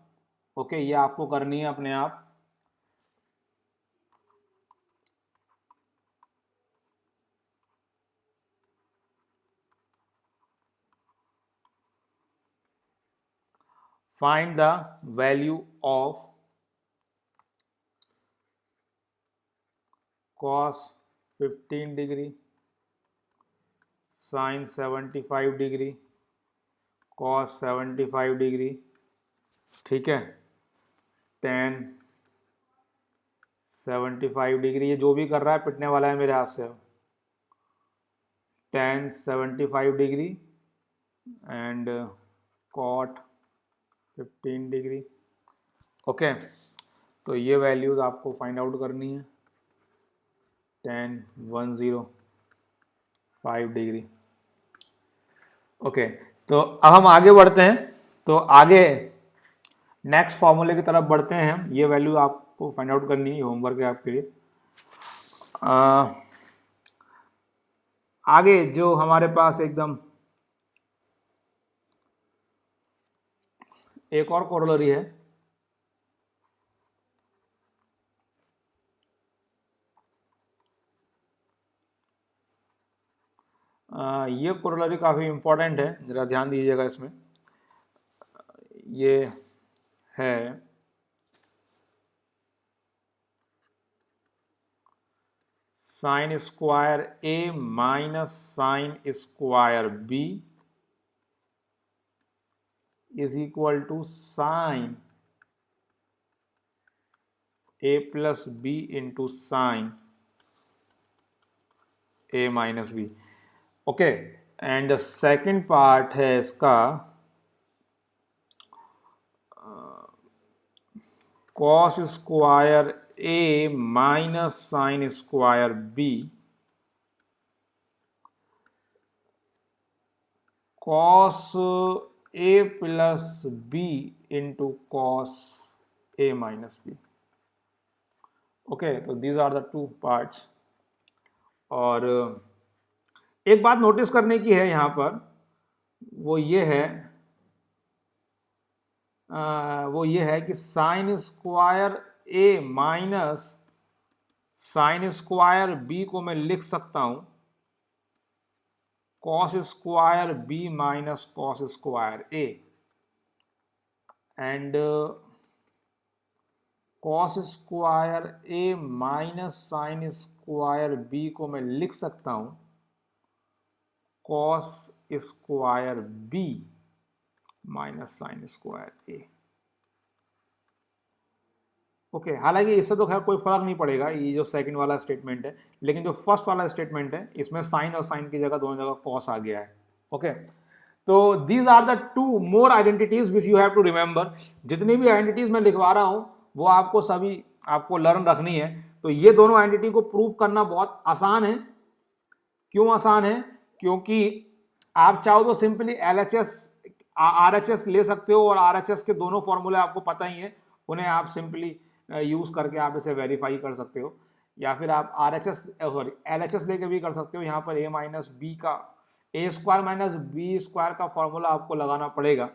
ओके, ये आपको करनी है अपने आप। Find the value of cos 15 degree, sin 75 degree, cos 75 degree, ठीक है, tan 75 डिग्री। ये जो भी कर रहा है पिटने वाला है मेरे हाथ से। tan 75 degree and cot 15 degree. Okay, तो ये वैल्यूज आपको फाइंड आउट करनी है। tan 105 degree. ओके, तो अब हम आगे बढ़ते हैं। तो आगे नेक्स्ट फॉर्मूले की तरफ बढ़ते हैं हम। ये वैल्यू आपको फाइंड आउट करनी है, होमवर्क है आपके लिए। आगे जो हमारे पास एकदम एक और कोरोलरी है। ये कोरोलरी काफ़ी इंपॉर्टेंट है, ज़रा ध्यान दीजिएगा इसमें। ये है sine square A minus sine square B is equal to sine A plus B into sine A minus B. Okay, and second part है इसका cos square A minus sine square B cos A plus B into cos A minus B. Okay, तो these are the two parts. और एक बात notice करने की है यहाँ पर, वो ये है कि sine square A minus sine square B को मैं लिख सकता हूं cos square B minus cos square A, and cos square A minus sine square B को मैं लिख सकता हूं cos square B minus sine square A. Okay, हालांकि इससे तो खैर कोई फर्क नहीं पड़ेगा, ये जो सेकंड वाला स्टेटमेंट है, लेकिन जो फर्स्ट वाला स्टेटमेंट है इसमें साइन और साइन की जगह दोनों जगह कॉस आ गया है। ओके, तो these are the two more identities which you have to remember. जितनी भी आइडेंटिटीज मैं लिखवा रहा हूं वो आपको सभी आपको लर्न रखनी है। तो ये दोनों आइडेंटिटी को प्रूव करना बहुत आसान है। क्यों आसान है? क्योंकि आप चाहो तो सिंपली LHS RHS ले सकते हो, और RHS के दोनों फॉर्मूले आपको पता ही है, उन्हें आप सिंपली यूज करके आप इसे वेरीफाई कर सकते हो। या फिर आप LHS लेके भी कर सकते हो। यहाँ पर a माइनस बी का ए स्क्वायर माइनस बी स्क्वायर का फॉर्मूला आपको लगाना पड़ेगा,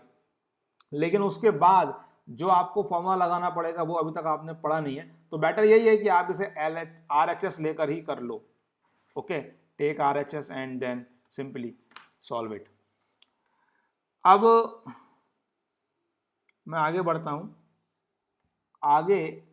लेकिन उसके बाद जो आपको फॉर्मूला लगाना पड़ेगा वो अभी तक आपने पढ़ा नहीं है। तो बेटर यही है कि आप इसे RHS लेकर ही कर लो। Okay, take RHS and then simply solve it. अब मैं आगे बढ़ता हूं। आगे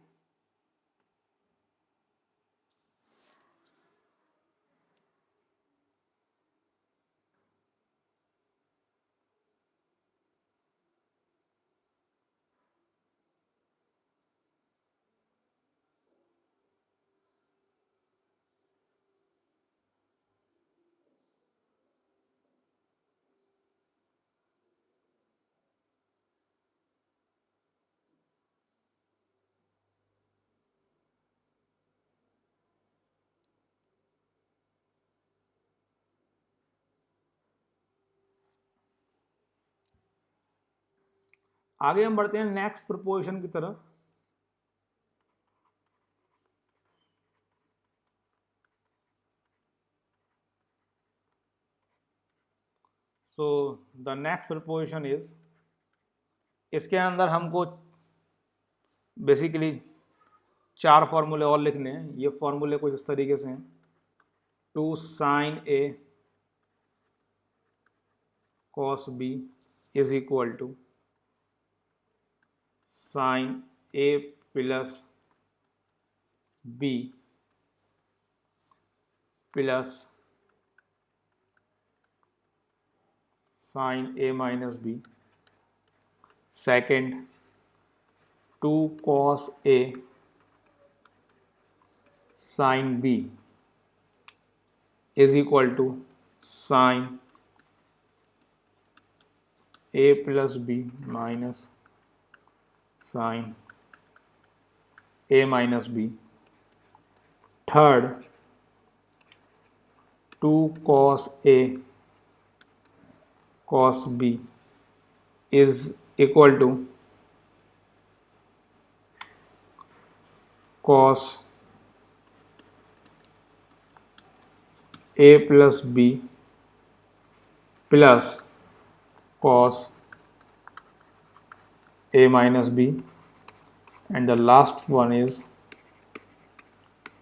आगे हम बढ़ते हैं नेक्स्ट प्रोपोजिशन की तरफ। So the next proposition is, इसके अंदर हमको बेसिकली 4 फॉर्मूले और लिखने हैं। ये फॉर्मूले कुछ इस तरीके से हैं। 2 sin A cos B is equal to sin A plus B plus sin A minus B। Second 2 cos A sin B is equal to sin A plus B minus sin A minus B। Third 2 cos A cos B is equal to cos A plus B plus cos A minus B, and the last one is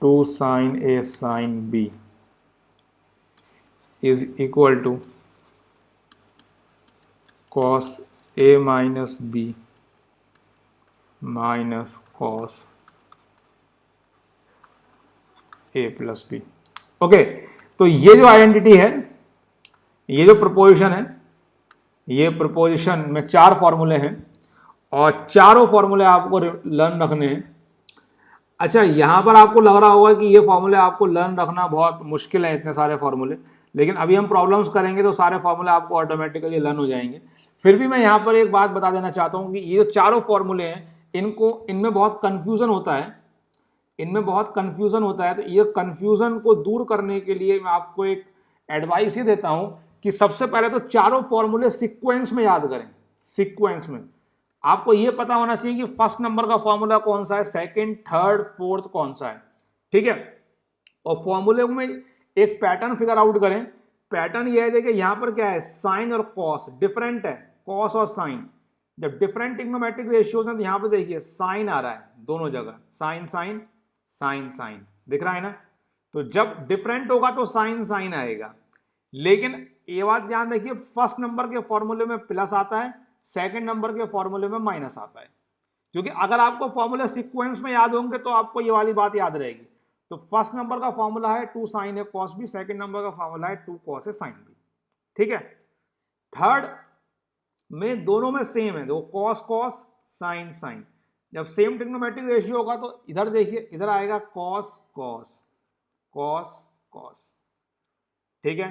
2 sin A sin B is equal to cos A minus B minus cos A plus B। Okay, तो ये जो identity है, ये जो preposition है, ये preposition में 4 फॉर्मूले हैं और चारों फॉर्मूले आपको लर्न रखने हैं। अच्छा, यहाँ पर आपको लग रहा होगा कि ये फॉर्मूले आपको लर्न रखना बहुत मुश्किल है, इतने सारे फॉर्मूले, लेकिन अभी हम प्रॉब्लम्स करेंगे तो सारे फॉर्मूले आपको ऑटोमेटिकली लर्न हो जाएंगे। फिर भी मैं यहाँ पर एक बात बता देना चाहता हूँ कि ये जो चारों फॉर्मूले हैं, इनमें बहुत कन्फ्यूज़न होता है, तो ये कन्फ्यूज़न को दूर करने के लिए मैं आपको एक एडवाइस ये देता हूँ कि सबसे पहले तो चारों फॉर्मूले सीक्वेंस में याद करें। सीक्वेंस में आपको ये पता होना चाहिए कि फर्स्ट नंबर का फॉर्मूला कौन सा है, सेकंड, थर्ड, फोर्थ कौन सा है, ठीक है। और फॉर्मूले में एक पैटर्न फिगर आउट करें। पैटर्न ये है, देखिए यहां पर क्या है, साइन और कॉस डिफरेंट है, कॉस और साइन। जब डिफरेंट ट्रिग्नोमेट्रिक रेशियोज हैं तो यहां पर देखिए साइन आ रहा है दोनों जगह, साइन साइन साइन साइन दिख रहा है ना। तो जब डिफरेंट होगा तो साइन साइन आएगा, लेकिन ये बात ध्यान रखिए, फर्स्ट नंबर के फॉर्मूले में प्लस आता है, सेकंड नंबर के फॉर्मूले में माइनस आता है। क्योंकि अगर आपको फॉर्मूले सीक्वेंस में याद होंगे तो आपको ये वाली बात याद रहेगी। तो फर्स्ट नंबर का फॉर्मूला है 2 sin A cos B, second number का फॉर्मूला है 2 cos A sin B, ठीक है। थर्ड में दोनों में सेम है, देखो cos cos sin sin। जब सेम ट्रिग्नोमेट्रिक रेशियो होगा तो इधर देखिए, इधर आएगा cos cos cos cos, ठीक है।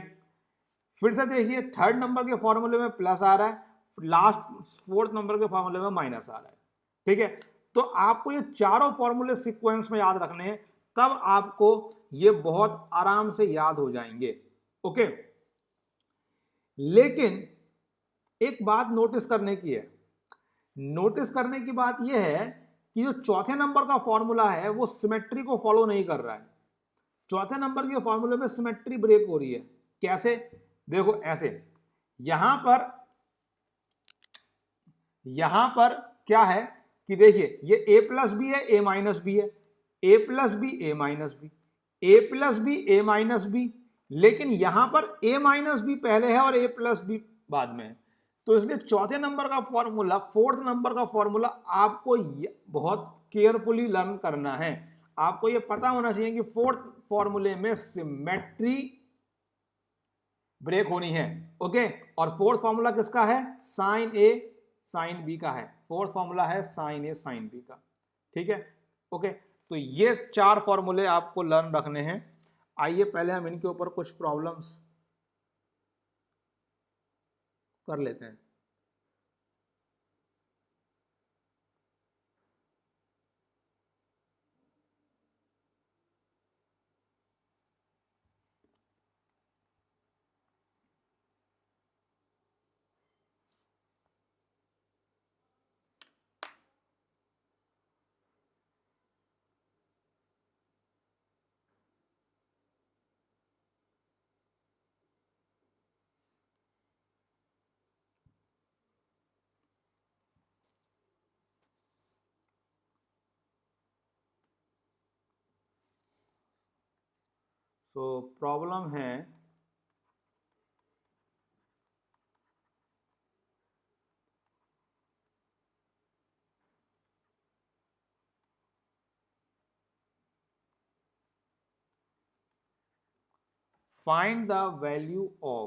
फिर से देखिए थर्ड नंबर के फॉर्मूले में प्लस आ रहा है, लास्ट फोर्थ नंबर के फॉर्मूले में माइनस आ रहा है, ठीक है। तो आपको ये चारों फॉर्मूले सीक्वेंस में याद रखने हैं, तब आपको ये बहुत आराम से याद हो जाएंगे, ओके। लेकिन एक बात नोटिस करने की है, नोटिस करने की बात यह है कि जो चौथे नंबर का फॉर्मूला है वो सिमेट्री को फॉलो नहीं कर रहा है। चौथे नंबर के फॉर्मूले में सिमेट्री ब्रेक हो रही है। कैसे, देखो ऐसे, यहां पर क्या है कि देखिए ये a प्लस बी है, a माइनस बी है, a plus B a minus B, a plus B a minus B, लेकिन यहां पर a माइनस बी पहले है और a प्लस बी बाद में है। तो इसलिए चौथे नंबर का फॉर्मूला, फोर्थ नंबर का फॉर्मूला आपको बहुत केयरफुली लर्न करना है। आपको ये पता होना चाहिए कि फोर्थ फॉर्मूले में सिमेट्री ब्रेक होनी है, ओके। और फोर्थ फॉर्मूला किसका है, साइन ए साइन बी का है। फोर्थ फॉर्मूला है साइन ए साइन बी का, ठीक है, ओके। तो ये 4 फॉर्मूले आपको लर्न रखने हैं। आइए पहले हम इनके ऊपर कुछ प्रॉब्लम्स कर लेते हैं। सो प्रॉब्लम है find the value of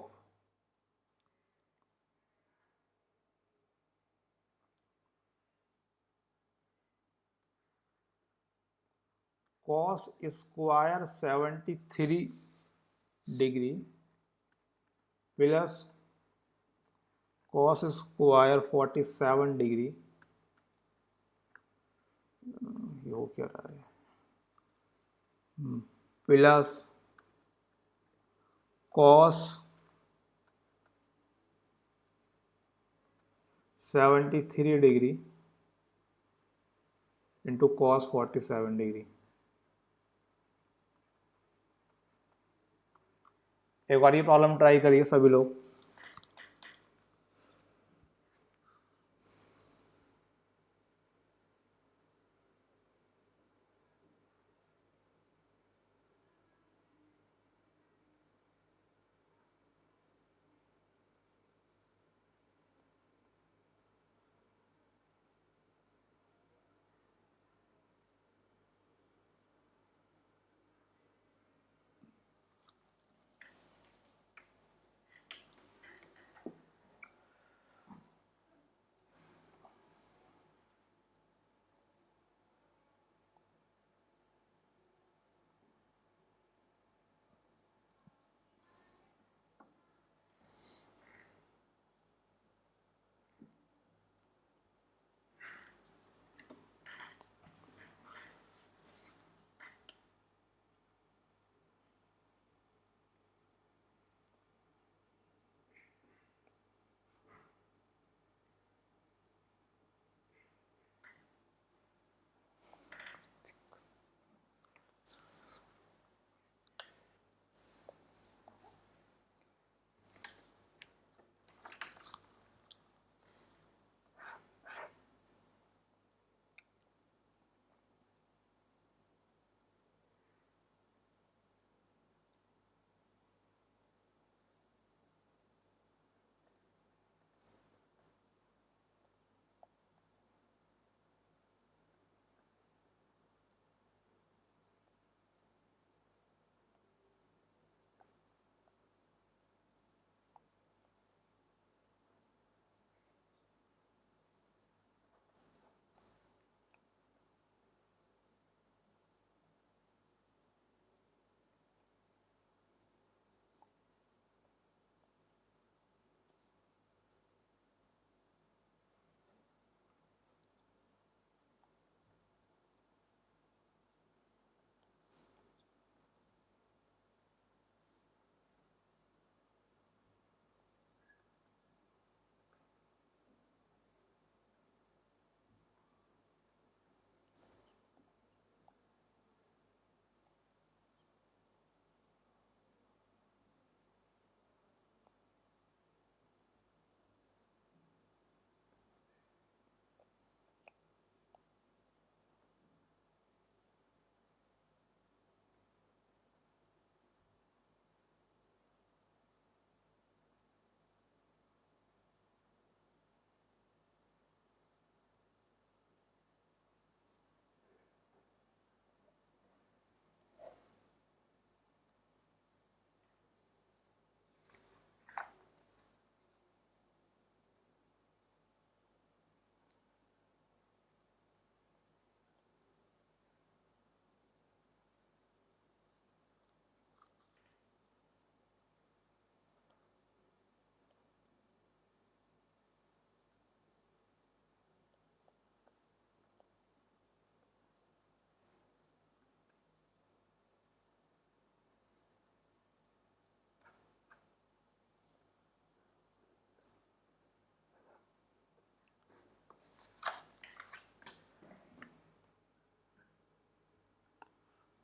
cos square 73 degree plus cos square 47 degree, ये हो क्या रहा है, plus cos 73 degree into cos 47 degree. एक बार ये प्रॉब्लम ट्राई करिए सभी लोग।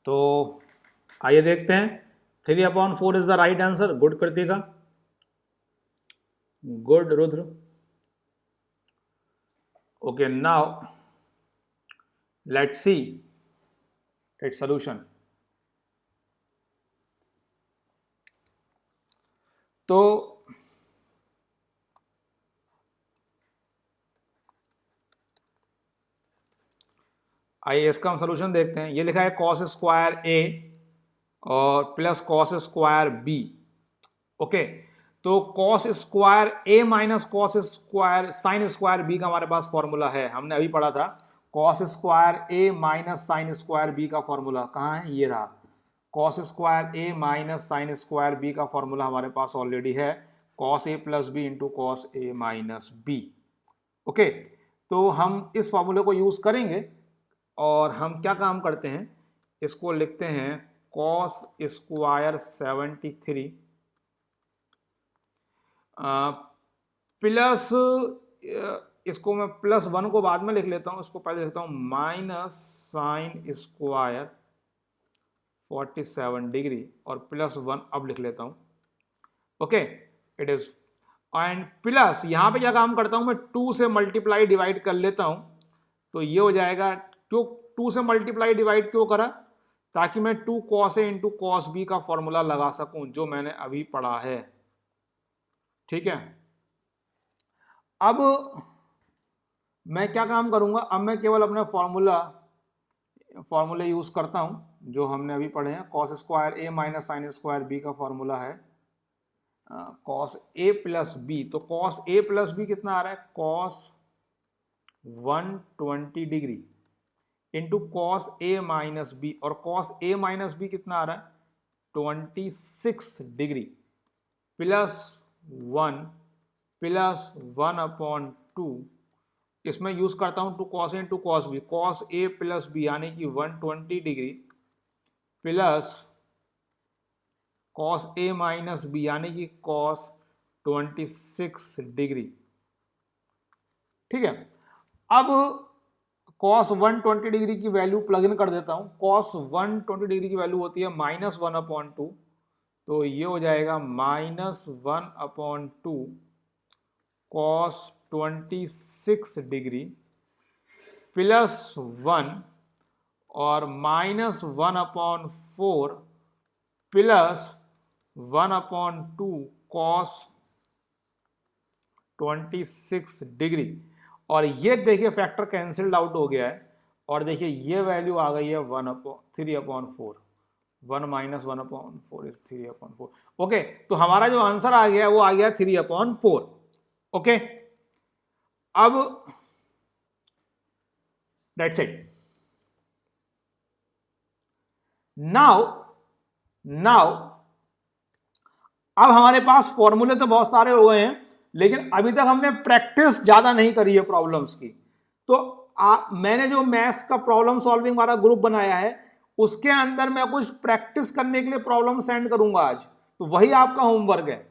तो आइए देखते हैं, 3/4 is the right answer. Good Kritika, good Rudra. Okay, now let's see it's solution. तो आइए इसका हम सोल्यूशन देखते हैं। ये लिखा है कॉस स्क्वायर ए और plus cos square B. Okay, तो cos square A minus cos square sine square B का हमारे पास फॉर्मूला है, हमने अभी पढ़ा था। Cos square A minus sine square B का फॉर्मूला कहाँ है, ये रहा। Cos square A minus sine square B का फॉर्मूला हमारे पास ऑलरेडी है, cos A plus B into cos A minus B. Okay, तो हम इस फॉर्मूले को यूज करेंगे और हम क्या काम करते हैं, इसको लिखते हैं कॉस स्क्वायर 73 प्लस, इसको मैं +1 को बाद में लिख लेता हूँ, इसको पहले लिखता हूँ माइनस साइन स्क्वायर 47 डिग्री और +1 अब लिख लेता हूँ। Okay, it is and plus यहाँ पे क्या काम करता हूँ मैं, 2 से मल्टीप्लाई डिवाइड कर लेता हूँ, तो ये हो जाएगा। क्यों 2 से मल्टीप्लाई डिवाइड क्यों करा, ताकि मैं 2 cos A into cos B का फॉर्मूला लगा सकूं, जो मैंने अभी पढ़ा है। ठीक है, अब मैं क्या काम करूंगा, अब मैं केवल अपना फॉर्मूले यूज करता हूं जो हमने अभी पढ़े हैं। Cos square A minus sine square B का फॉर्मूला है कॉस ए प्लस बी। तो कॉस ए प्लस बी कितना आ रहा है, cos 120 degree into cos A minus B, और कॉस ए माइनस बी कितना आ रहा है 26 डिग्री +1/2। इसमें यूज करता हूं 2 cos A into cos B, cos A plus B यानी कि 120 degree plus cos A minus B यानी कि कॉस 26 डिग्री। ठीक है, अब cos 120 डिग्री की वैल्यू प्लग इन कर देता हूं। cos 120 डिग्री की वैल्यू होती है -1/2, तो ये हो जाएगा -1/2 cos 26 डिग्री +1 और -1/4 +1/2 cos 26 डिग्री। और ये देखिए फैक्टर कैंसिल्ड आउट हो गया है, और देखिए ये वैल्यू आ गई है 3/4। 1 - 1/4 इज 3/4। ओके, तो हमारा जो आंसर आ गया वो आ गया 3/4। ओके, अब दैट्स इट। नाउ अब हमारे पास फॉर्मूले तो बहुत सारे हो गए हैं, लेकिन अभी तक हमने प्रैक्टिस ज्यादा नहीं करी है प्रॉब्लम्स की। तो मैंने जो मैथ्स का प्रॉब्लम सॉल्विंग वाला ग्रुप बनाया है, उसके अंदर मैं कुछ प्रैक्टिस करने के लिए प्रॉब्लम सेंड करूंगा आज, तो वही आपका होमवर्क है।